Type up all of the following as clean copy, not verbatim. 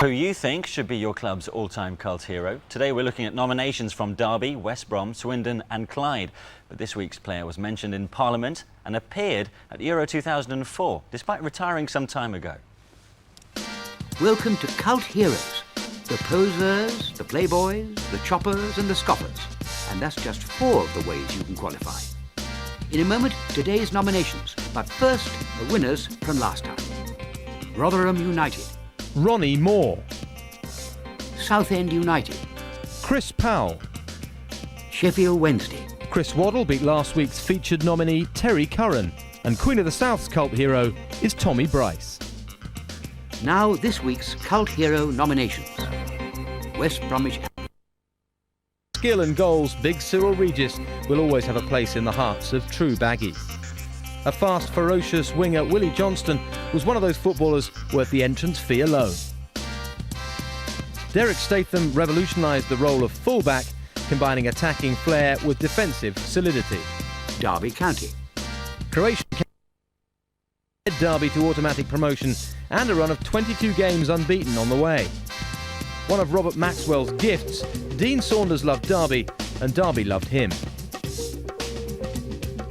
Who you think should be your club's all-time cult hero? Today we're looking at nominations from Derby, West Brom, Swindon and Clyde. But this week's player was mentioned in Parliament and appeared at Euro 2004, despite retiring some time ago. Welcome to Cult Heroes. The posers, the playboys, the choppers and the scoffers. And that's just 4 of the ways you can qualify. In a moment, today's nominations. But first, the winners from last time. Rotherham United. Ronnie Moore, Southend United. Chris Powell. Sheffield Wednesday. Chris Waddle beat last week's featured nominee Terry Curran, and Queen of the South's cult hero is Tommy Bryce. Now this week's Cult Hero nominations. West Bromwich. Skill and goals, Big Cyril Regis will always have a place in the hearts of true baggies. A fast, ferocious winger, Willie Johnston, was one of those footballers worth the entrance fee alone. Derek Statham revolutionised the role of fullback, combining attacking flair with defensive solidity. Derby County. Croatian led Derby to automatic promotion and a run of 22 games unbeaten on the way. One of Robert Maxwell's gifts, Dean Saunders loved Derby and Derby loved him.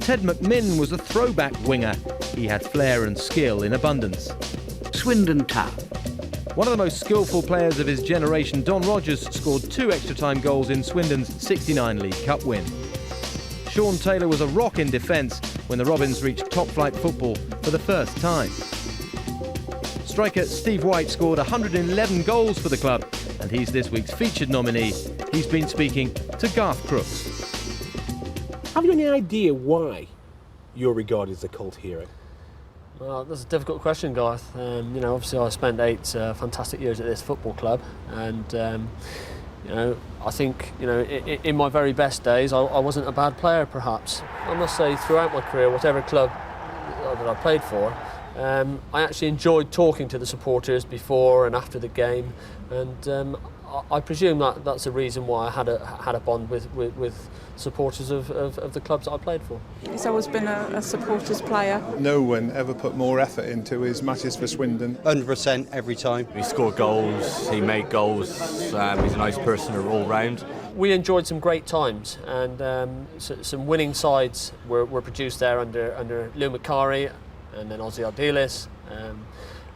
Ted McMinn was a throwback winger. He had flair and skill in abundance. Swindon Town. One of the most skillful players of his generation, Don Rogers, scored 2 extra-time goals in Swindon's '69 League Cup win. Sean Taylor was a rock in defence when the Robins reached top-flight football for the first time. Striker Steve White scored 111 goals for the club, and he's this week's featured nominee. He's been speaking to Garth Crooks. Have you any idea why you're regarded as a cult hero? Well, that's a difficult question, Garth. Obviously I spent 8 fantastic years at this football club, and I think, in my very best days, I wasn't a bad player, perhaps. I must say, throughout my career, whatever club that I played for, I actually enjoyed talking to the supporters before and after the game, and I presume that's the reason why I had a bond with supporters of the clubs that I played for. He's always been a supporters player. No one ever put more effort into his matches for Swindon. 100% every time. He scored goals, he made goals, he's a nice person all round. We enjoyed some great times, and some winning sides were produced there under Lou Macari and then Ozzy Ardiles,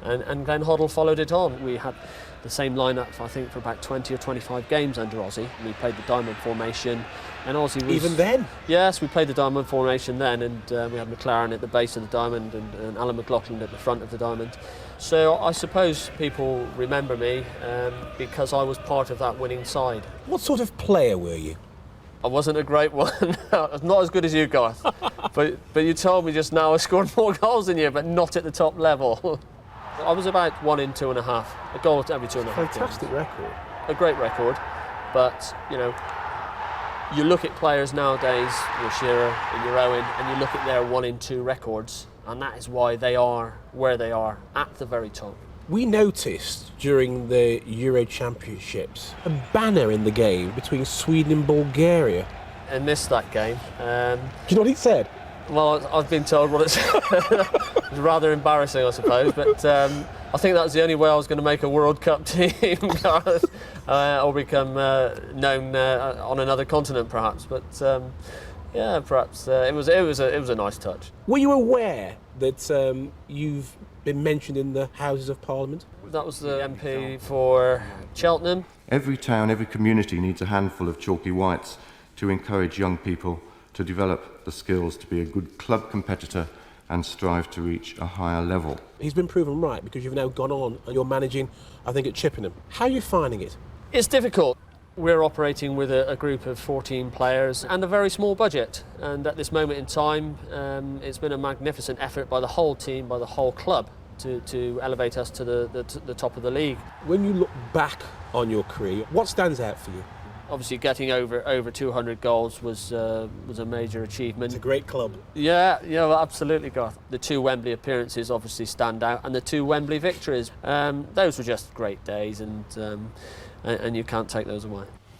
and Glenn Hoddle followed it on. We had the same lineup, I think, for about 20 or 25 games under Ozzy. We played the diamond formation, and Ozzy was... Even then? Yes, we played the diamond formation then, and we had McLaren at the base of the diamond and Alan McLaughlin at the front of the diamond. So I suppose people remember me because I was part of that winning side. What sort of player were you? I wasn't a great one. Not as good as you, Garth. but you told me just now I scored more goals than you, but not at the top level. I was about 1 in 2.5, a goal every 2.5. Fantastic record. A great record, but you look at players nowadays, your Shearer and your Owen, and you look at their 1 in 2 records, and that is why they are where they are, at the very top. We noticed during the Euro Championships a banner in the game between Sweden and Bulgaria. I missed that game. Do you know what he said? Well, I've been told what it's it's rather embarrassing, I suppose, but I think that was the only way I was going to make a World Cup team, Gareth, or become known on another continent, perhaps. But perhaps it was a nice touch. Were you aware that you've been mentioned in the Houses of Parliament? That was the MP for Cheltenham. Every town, every community needs a handful of Chalkie Whites to encourage young people to develop the skills to be a good club competitor and strive to reach a higher level. He's been proven right because you've now gone on and you're managing, I think, at Chippenham. How are you finding it? It's difficult. We're operating with a group of 14 players and a very small budget. And at this moment in time, it's been a magnificent effort by the whole team, by the whole club, to elevate us to the top of the league. When you look back on your career, what stands out for you? Obviously, getting over 200 goals was a major achievement. It's a great club. Yeah, absolutely, Garth. The 2 Wembley appearances obviously stand out, and the 2 Wembley victories. Those were just great days, and you can't take those away.